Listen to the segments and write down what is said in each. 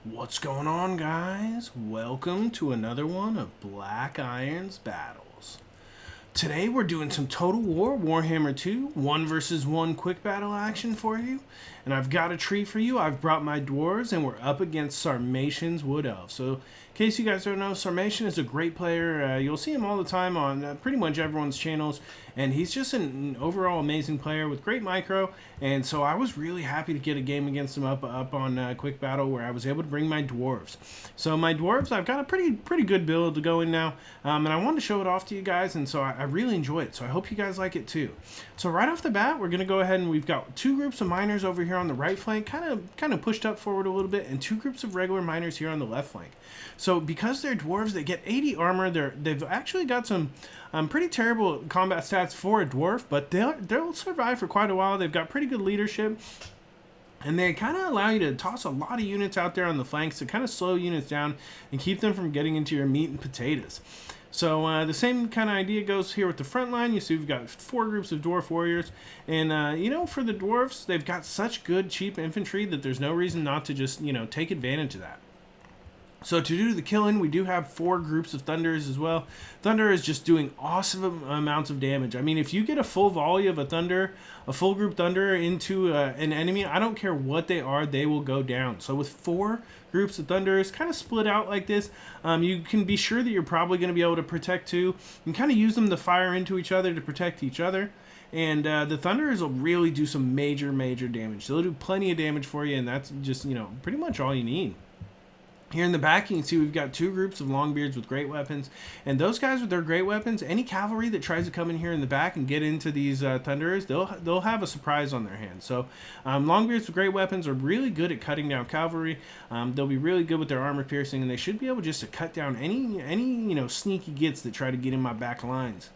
What's going on, guys? Welcome to another one of Black Iron's Battles. Today we're doing some Total War Warhammer 2 1 versus 1 quick battle action for you. And I've got a treat for you. I've brought my dwarves and we're up against Sarmation's Wood Elves. So in case you guys don't know, Sarmation is a great player. You'll see him all the time on pretty much everyone's channels. And he's just an overall amazing player with great micro. And so I was really happy to get a game against him up on Quick Battle where I was able to bring my dwarves. So my dwarves, I've got a pretty good build to go in now. And I wanted to show it off to you guys. And so I really enjoy it. So I hope you guys like it too. So right off the bat, we're going to go ahead and we've got two groups of miners over here on the right flank, kind of pushed up forward a little bit, and two groups of regular miners here on the left flank. So because they're dwarves, they get 80 armor. They've actually got some pretty terrible combat stats for a dwarf, but they'll survive for quite a while. They've got pretty good leadership. And they kind of allow you to toss a lot of units out there on the flanks to kind of slow units down and keep them from getting into your meat and potatoes. So the same kind of idea goes here with the front line. You see we've got four groups of dwarf warriors. And, you know, for the dwarves, they've got such good, cheap infantry that there's no reason not to just, you know, take advantage of that. So to do the killing, we do have four groups of Thunders as well. Thunder is just doing awesome amounts of damage. I mean, if you get a full volley of a full group Thunder into an enemy, I don't care what they are, they will go down. So with four groups of Thunders kind of split out like this, you can be sure that you're probably going to be able to protect two. You can kind of use them to fire into each other to protect each other. And the Thunders will really do some major damage. They'll do plenty of damage for you, and that's just, you know, pretty much all you need. Here in the back, you can see we've got two groups of Longbeards with great weapons. And those guys with their great weapons, any cavalry that tries to come in here in the back and get into these Thunderers, they'll have a surprise on their hands. So Longbeards with great weapons are really good at cutting down cavalry. They'll be really good with their armor piercing, and they should be able just to cut down any you know, sneaky gits that try to get in my back lines.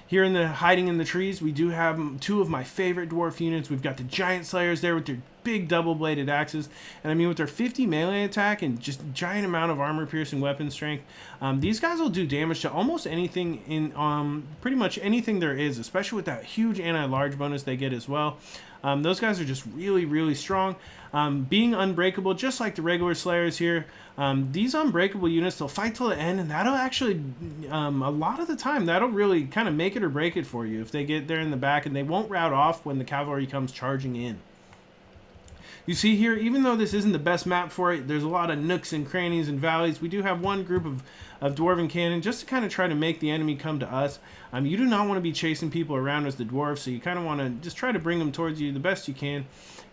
Here in the hiding in the trees, we do have two of my favorite dwarf units. We've got the Giant Slayers there with their big double-bladed axes. And I mean, with their 50 melee attack and just giant amount of armor-piercing weapon strength, these guys will do damage to almost anything in pretty much anything there is, especially with that huge anti-large bonus they get as well. Those guys are just really strong. Being unbreakable, just like the regular Slayers here. These unbreakable units, they'll fight till the end, and that'll actually, a lot of the time, that'll really kind of make it or break it for you if they get there in the back, and they won't rout off when the cavalry comes charging in. You see here, even though this isn't the best map for it, there's a lot of nooks and crannies and valleys. We do have one group of Dwarven cannon just to kind of try to make the enemy come to us. You do not want to be chasing people around as the dwarves, so you kind of want to just try to bring them towards you the best you can.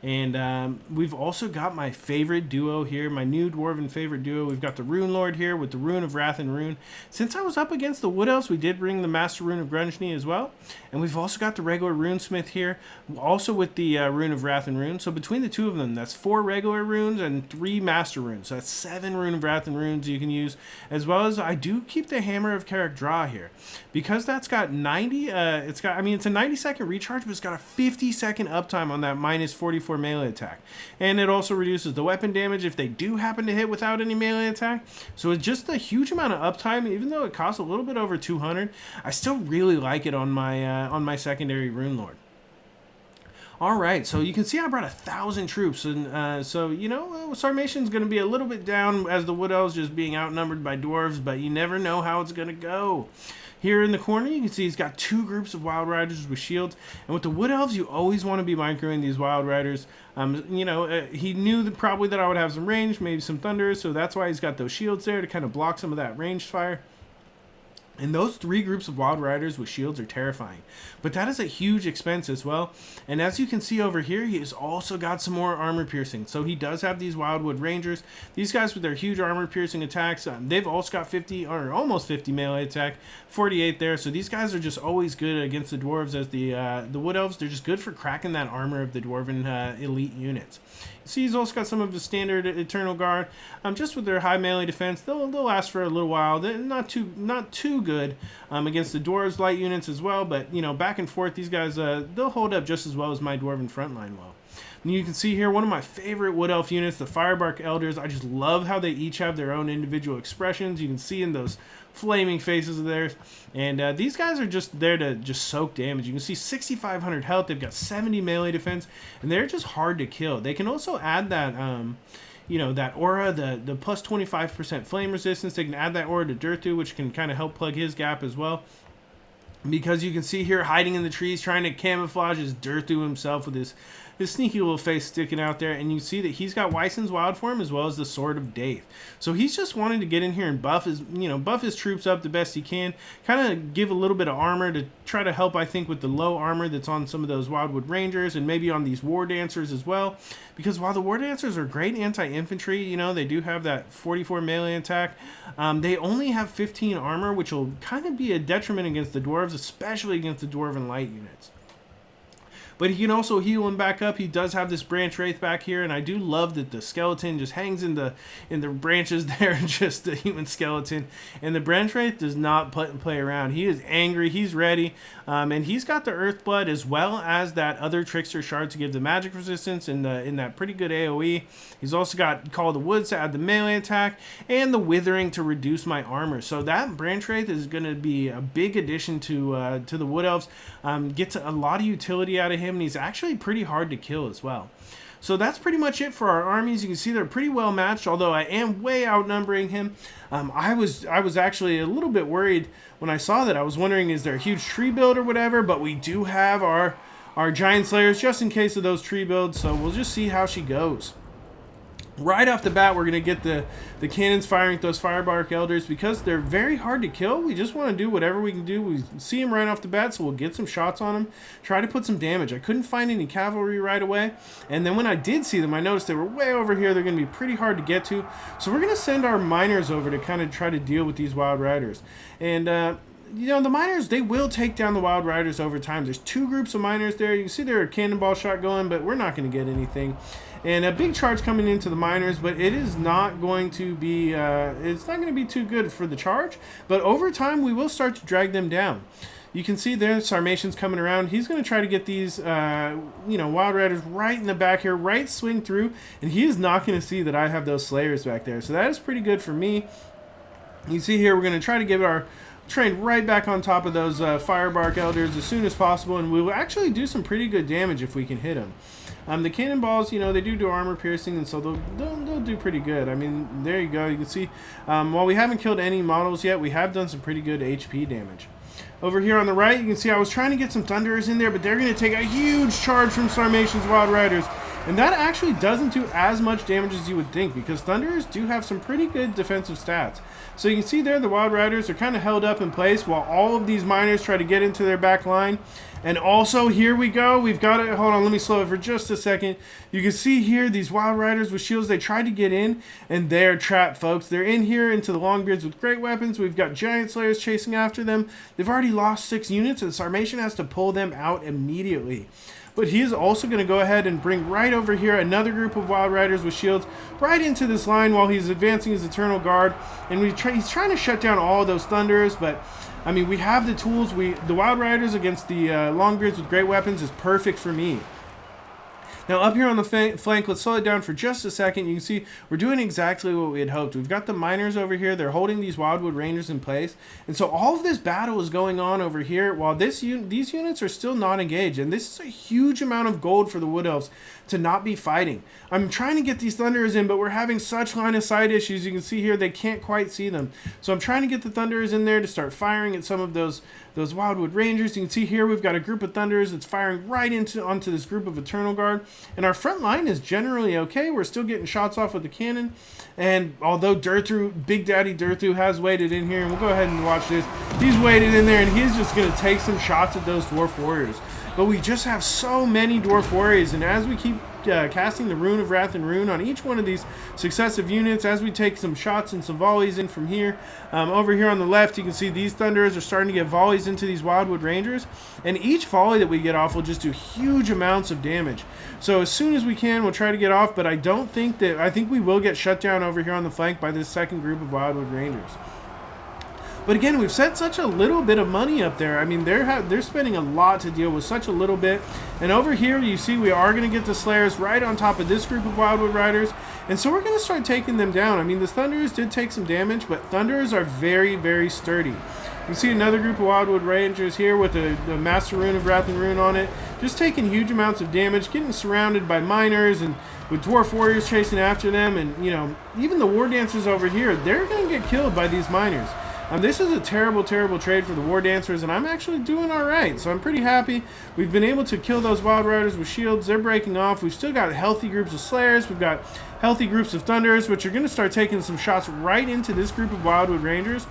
And we've also got my favorite duo here, my new Dwarven favorite duo. We've got the Runelord here with the Rune of Wrath and Rune. Since I was up against the Wood Elves, we did bring the Master Rune of Grudge as well. And we've also got the regular Runesmith here, also with the Rune of Wrath and Rune. So between the two of them, that's 4 regular runes and 3 Master Runes. So that's 7 Rune of Wrath and Runes you can use, as well as I do keep the Hammer of Carrick Draw here. Because that's got 90, it's a 90-second recharge, but it's got a 50-second uptime on that minus 44 melee attack. And it also reduces the weapon damage if they do happen to hit without any melee attack. So it's just a huge amount of uptime, even though it costs a little bit over 200. I still really like it on my secondary Runelord. Alright, so you can see I brought 1,000 troops, and so, you know, Sarmation's going to be a little bit down as the Wood Elves just being outnumbered by dwarves, but you never know how it's going to go. Here in the corner, you can see he's got 2 groups of Wild Riders with shields, and with the Wood Elves, you always want to be microing these Wild Riders. You know, he knew probably that I would have some range, maybe some thunders, so that's why he's got those shields there to kind of block some of that ranged fire. And those 3 groups of Wild Riders with shields are terrifying. But that is a huge expense as well. And as you can see over here, he has also got some more armor piercing. So he does have these Wildwood Rangers. These guys with their huge armor piercing attacks, they've also got 50 or almost 50 melee attack, 48 there. So these guys are just always good against the dwarves as the Wood Elves. They're just good for cracking that armor of the Dwarven elite units. See, he's also got some of the standard Eternal Guard. Just with their high melee defense, they'll last for a little while. They're not too good against the dwarves light units as well. But you know, back and forth, these guys they'll hold up just as well as my Dwarven frontline will. And you can see here one of my favorite Wood Elf units, the Firebark Elders. I just love how they each have their own individual expressions. You can see in those flaming faces of theirs. And these guys are just there to just soak damage. You can see 6,500 health. They've got 70 melee defense, and they're just hard to kill. They can also add that you know, that aura, the plus 25% flame resistance. They can add that aura to Durthu, which can kind of help plug his gap as well. Because you can see here hiding in the trees, trying to camouflage is Durthu himself with his sneaky little face sticking out there. And you see that he's got Wyson's Wild Form as well as the Sword of Daith. So he's just wanting to get in here and buff his troops up the best he can. Kind of give a little bit of armor to try to help, I think, with the low armor that's on some of those Wildwood Rangers and maybe on these War Dancers as well. Because while the War Dancers are great anti-infantry, you know, they do have that 44 melee attack. They only have 15 armor, which will kind of be a detriment against the Dwarves, especially against the Dwarven light units. But he can also heal him back up. He does have this branch wraith back here, and I do love that the skeleton just hangs in the branches there, just the human skeleton. And the branch wraith does not play around. He is angry. He's ready, and he's got the earth blood as well as that other trickster shard to give the magic resistance in that pretty good AOE. He's also got Call of the Woods to add the melee attack and the withering to reduce my armor. So that branch wraith is going to be a big addition to the Wood Elves. Gets a lot of utility out of him. And he's actually pretty hard to kill as well. So that's pretty much it for our armies. You can see they're pretty well matched, although I am way outnumbering him. I was actually a little bit worried when I saw that. I was wondering, is there a huge tree build or whatever? But we do have our Giant Slayers just in case of those tree builds, so we'll just see how she goes. Right off the bat, we're going to get the cannons firing at those Firebark Elders because they're very hard to kill. We just want to do whatever we can do. We see them right off the bat, so we'll get some shots on them, try to put some damage. I couldn't find any cavalry right away, and then when I did see them, I noticed they were way over here. They're going to be pretty hard to get to, so we're going to send our miners over to kind of try to deal with these Wild Riders. And you know, the miners, they will take down the Wild Riders over time. There's two groups of miners there. You can see there a cannonball shot going, but we're not going to get anything. And a big charge coming into the miners, but it is not going to be it's not going to be too good for the charge. But over time, we will start to drag them down. You can see there, Sarmation's coming around. He's going to try to get these, you know, Wild Riders right in the back here, right swing through, and he is not going to see that I have those Slayers back there. So that is pretty good for me. You see here, we're going to try to get our train right back on top of those Firebark Elders as soon as possible, and we will actually do some pretty good damage if we can hit them. The cannonballs, you know, they do armor piercing, and so they'll do pretty good. I mean, there you go. You can see, while we haven't killed any models yet, we have done some pretty good HP damage. Over here on the right, you can see I was trying to get some Thunderers in there, but they're going to take a huge charge from Sarmation's Wild Riders. And that actually doesn't do as much damage as you would think, because Thunderers do have some pretty good defensive stats. So you can see there the Wild Riders are kind of held up in place while all of these miners try to get into their back line. And also, here we go. We've got it. Hold on, let me slow it for just a second. You can see here these Wild Riders with shields. They tried to get in, and they're trapped, folks. They're in here into the Longbeards with great weapons. We've got Giant Slayers chasing after them. They've already lost 6 units, and Sarmation has to pull them out immediately. But he is also going to go ahead and bring right over here another group of Wild Riders with shields right into this line while he's advancing his Eternal Guard. And he's trying to shut down all of those Thunderers, but I mean, we have the tools. The Wild Riders against the Longbeards with great weapons is perfect for me. Now up here on the flank, let's slow it down for just a second. You can see we're doing exactly what we had hoped. We've got the miners over here. They're holding these Wildwood Rangers in place. And so all of this battle is going on over here while these units are still not engaged. And this is a huge amount of gold for the Wood Elves to not be fighting. I'm trying to get these Thunderers in, but we're having such line of sight issues. You can see here they can't quite see them. So I'm trying to get the Thunderers in there to start firing at some of those Wildwood Rangers. You can see here we've got a group of Thunderers that's firing right onto this group of Eternal Guard. And our front line is generally okay. We're still getting shots off with the cannon. And although Big Daddy Durthu has waited in here, and we'll go ahead and watch this. He's waited in there, and he's just going to take some shots at those Dwarf Warriors. But we just have so many Dwarf Warriors, and as we keep casting the Rune of Wrath and Rune on each one of these successive units, as we take some shots and some volleys in from here, over here on the left, you can see these Thunderers are starting to get volleys into these Wildwood Rangers, and each volley that we get off will just do huge amounts of damage. So as soon as we can, we'll try to get off, but I think we will get shut down over here on the flank by this second group of Wildwood Rangers. But again, we've set such a little bit of money up there. I mean, they're spending a lot to deal with such a little bit. And over here, you see we are going to get the Slayers right on top of this group of Wildwood Riders. And so we're going to start taking them down. I mean, the Thunderers did take some damage, but Thunderers are very, very sturdy. You can see another group of Wildwood Rangers here with the Master Rune of Wrath and Rune on it. Just taking huge amounts of damage, getting surrounded by miners and with Dwarf Warriors chasing after them, and, you know, even the War Dancers over here, they're going to get killed by these miners. This is a terrible, terrible trade for the War Dancers, and I'm actually doing all right, so I'm pretty happy. We've been able to kill those Wild Riders with shields. They're breaking off. We've still got healthy groups of Slayers. We've got healthy groups of Thunderers, which are going to start taking some shots right into this group of Wildwood Rangers,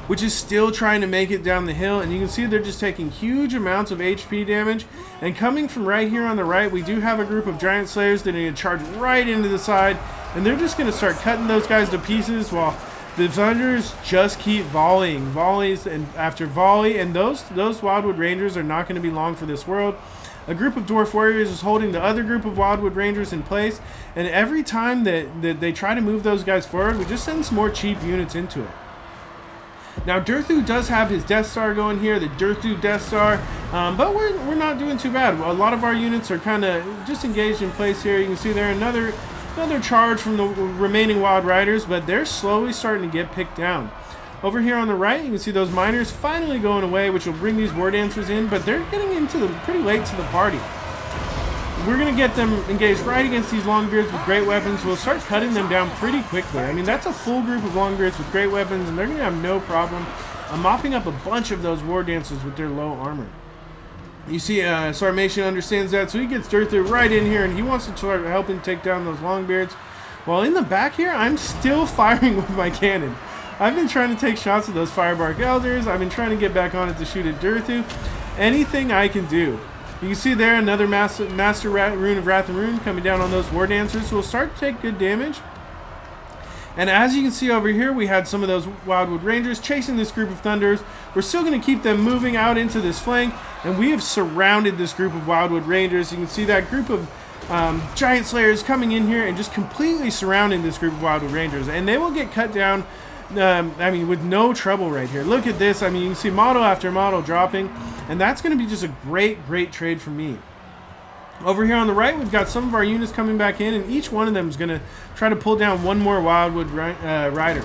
which is still trying to make it down the hill. And you can see they're just taking huge amounts of HP damage. And coming from right here on the right, we do have a group of Giant Slayers that are going to charge right into the side, and they're just going to start cutting those guys to pieces while the Thunders just keep volleying. Volleys and after volley, and those Wildwood Rangers are not going to be long for this world. A group of Dwarf Warriors is holding the other group of Wildwood Rangers in place, and every time that they try to move those guys forward, we just send some more cheap units into it. Now, Durthu does have his Death Star going here, the Durthu Death Star, but we're not doing too bad. A lot of our units are kind of just engaged in place here. You can see there another charge from the remaining Wild Riders, but they're slowly starting to get picked down. Over here on the right, you can see those miners finally going away, which will bring these War Dancers in, but they're getting into them pretty late to the party. We're going to get them engaged right against these Longbeards with great weapons. We'll start cutting them down pretty quickly. I mean, that's a full group of Longbeards with great weapons, and they're going to have no problem mopping up a bunch of those War Dancers with their low armor. You see, Sarmation understands that, so he gets Durthu right in here, and he wants to start helping take down those Longbeards. While in the back here, I'm still firing with my cannon. I've been trying to take shots at those Firebark Elders. I've been trying to get back on it to shoot at Durthu. Anything I can do. You can see there another Master Rune of Wrath and Rune coming down on those War Dancers, so we'll start to take good damage. And as you can see over here, we had some of those Wildwood Rangers chasing this group of Thunderers. We're still going to keep them moving out into this flank, and we have surrounded this group of Wildwood Rangers. You can see that group of Giant Slayers coming in here and just completely surrounding this group of Wildwood Rangers. And they will get cut down, I mean, with no trouble right here. Look at this. I mean, you can see model after model dropping, and that's going to be just a great, great trade for me. Over here on the right, we've got some of our units coming back in, and each one of them is going to try to pull down one more Wildwood Rider.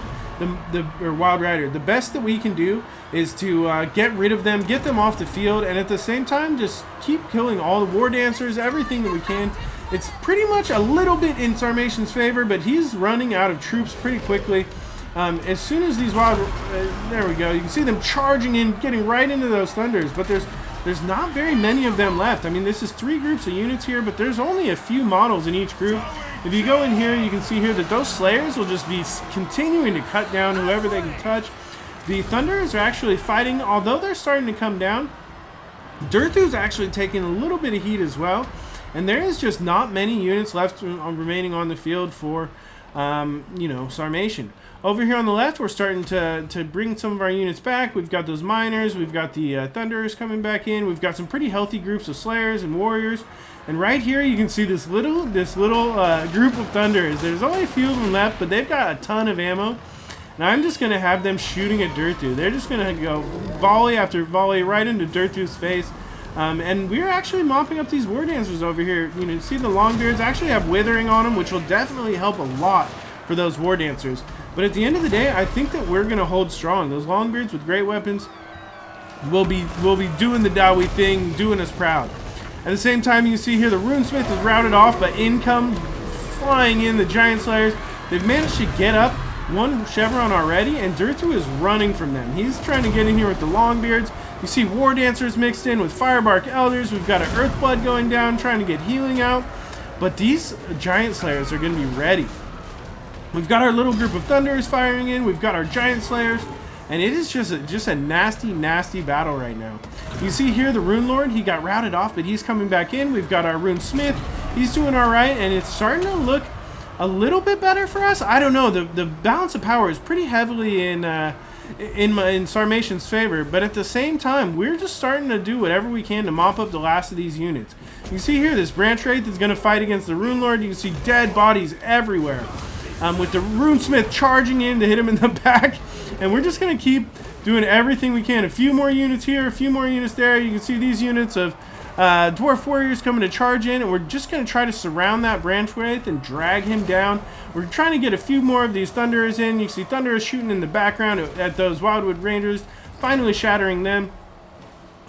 Wild Rider. The best that we can do is to get rid of them, get them off the field, and at the same time just keep killing all the War Dancers, everything that we can. It's pretty much a little bit in Sarmation's favor, but he's running out of troops pretty quickly. As soon as these there we go. You can see them charging in, getting right into those Thunders, but there's not very many of them left. I mean, this is 3 groups of units here, but there's only a few models in each group. If you go in here, you can see here that those Slayers will just be continuing to cut down whoever they can touch. The Thunderers are actually fighting, although they're starting to come down. Durthu's actually taking a little bit of heat as well, and there is just not many units left remaining on the field for, you know, Sarmation. Over here on the left, we're starting to bring some of our units back. We've got those Miners, we've got the Thunderers coming back in. We've got some pretty healthy groups of Slayers and Warriors. And right here, you can see this little group of Thunderers. There's only a few of them left, but they've got a ton of ammo. And I'm just going to have them shooting at Durthu. They're just going to go volley after volley right into Durthu's face. And we're actually mopping up these War Dancers over here. You know, see the Longbeards actually have Withering on them, which will definitely help a lot for those War Dancers. But at the end of the day, I think that we're going to hold strong. Those Longbeards with great weapons will be doing the Dawi thing, doing us proud. At the same time, you can see here the Runesmith is routed off, but in come flying in the Giant Slayers. They've managed to get up one Chevron already, and Durthu is running from them. He's trying to get in here with the Longbeards. You see War Dancers mixed in with Firebark Elders. We've got an Earthblood going down, trying to get healing out. But these Giant Slayers are going to be ready. We've got our little group of Thunderers firing in. We've got our Giant Slayers. And it is just a nasty, nasty battle right now. You see here the Runelord, he got routed off, but he's coming back in. We've got our Runesmith. He's doing all right, and it's starting to look a little bit better for us. I don't know. The balance of power is pretty heavily in Sarmation's favor, but at the same time, we're just starting to do whatever we can to mop up the last of these units. You can see here this Branch Wraith is going to fight against the Runelord. You can see dead bodies everywhere. With the Runesmith charging in to hit him in the back. And we're just going to keep doing everything we can. A few more units here, a few more units there. You can see these units of Dwarf Warriors coming to charge in. And we're just going to try to surround that Branch Wraith and drag him down. We're trying to get a few more of these Thunderers in. You can see Thunderers shooting in the background at those Wildwood Rangers, finally shattering them.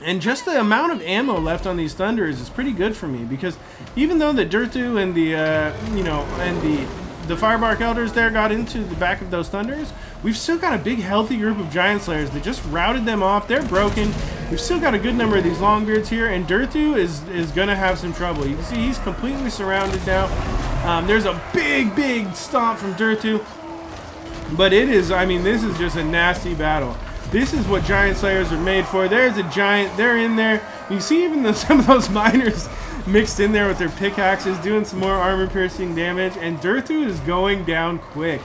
And just the amount of ammo left on these Thunders is pretty good for me, because even though the Durthu and the the Firebark Elders there got into the back of those Thunders, we've still got a big healthy group of Giant Slayers that just routed them off. They're broken. We've still got a good number of these Longbeards here, and Durthu is going to have some trouble. You can see he's completely surrounded now. There's a big stomp from Durthu, but it is, I mean, this is just a nasty battle. This is what Giant Slayers are made for. There's a giant. They're in there. You see even some of those miners mixed in there with their pickaxes, doing some more armor-piercing damage. And Durthu is going down quick.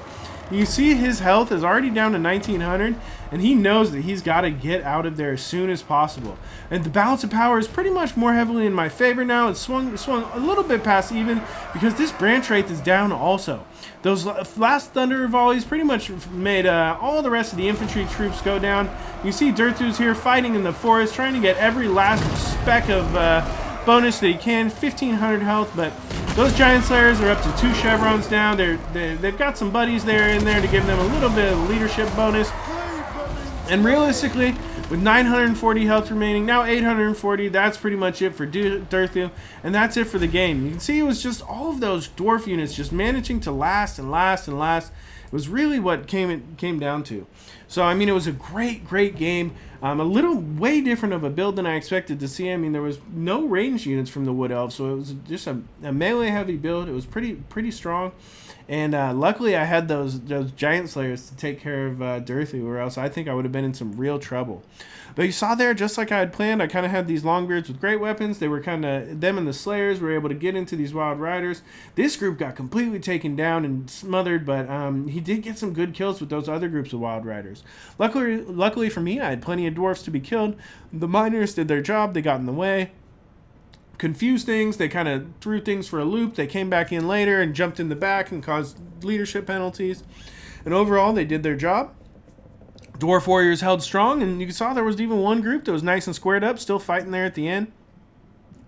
You see his health is already down to 1900, and he knows that he's got to get out of there as soon as possible. And the balance of power is pretty much more heavily in my favor now. It's swung a little bit past even, because this branch rate is down also. Those last Thunder volleys pretty much made all the rest of the infantry troops go down. You see Durthu's here fighting in the forest, trying to get every last speck of bonus that he can. 1500 health, but those Giant Slayers are up to 2 chevrons now. They've got some buddies there in there to give them a little bit of leadership bonus. And realistically, with 940 health remaining, now 840, that's pretty much it for Durthu, and that's it for the game. You can see it was just all of those dwarf units just managing to last and last and last. It was really what came down to. So, I mean, it was a great game. A little way different of a build than I expected to see. I mean, there was no ranged units from the Wood Elves, so it was just a melee-heavy build. It was pretty strong. And luckily, I had those Giant Slayers to take care of Durthu, or else I think I would have been in some real trouble. But you saw there, just like I had planned, I kind of had these Longbeards with great weapons. They were kind of, them and the Slayers were able to get into these Wild Riders. This group got completely taken down and smothered, but he did get some good kills with those other groups of Wild Riders. Luckily for me, I had plenty of dwarfs to be killed. The miners did their job. They got in the way, confused things. They kind of threw things for a loop. They came back in later and jumped in the back and caused leadership penalties. And overall, they did their job. Dwarf warriors held strong, and you saw there was even one group that was nice and squared up, still fighting there at the end.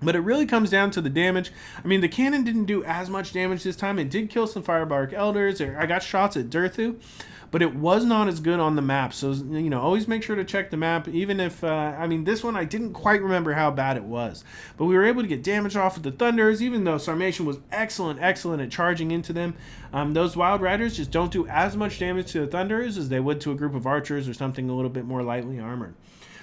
But it really comes down to the damage. I mean, the cannon didn't do as much damage this time. It did kill some Firebark Elders. I got shots at Durthu, but it was not as good on the map. So, you know, always make sure to check the map, even if, I mean, this one I didn't quite remember how bad it was. But we were able to get damage off of the Thunders, even though Sarmation was excellent at charging into them. Those Wild Riders just don't do as much damage to the Thunders as they would to a group of archers or something a little bit more lightly armored.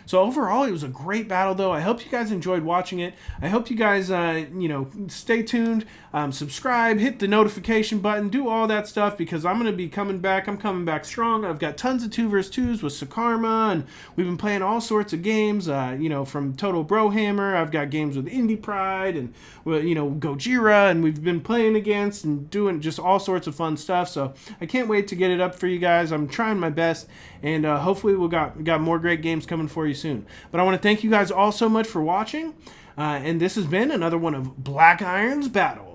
So overall, it was a great battle, though. I hope you guys enjoyed watching it. I hope you guys, you know, stay tuned, subscribe, hit the notification button, do all that stuff, because I'm going to be coming back. I'm coming back strong. I've got tons of 2vs2s with Sakarma, and we've been playing all sorts of games, you know, from Total Brohammer. I've got games with Indie Pride and, you know, Gojira, and we've been playing against and doing just all sorts of fun stuff. So I can't wait to get it up for you guys. I'm trying my best, and hopefully we'll got more great games coming for you soon. But I want to thank you guys all so much for watching, and this has been another one of Black Iron's Battle.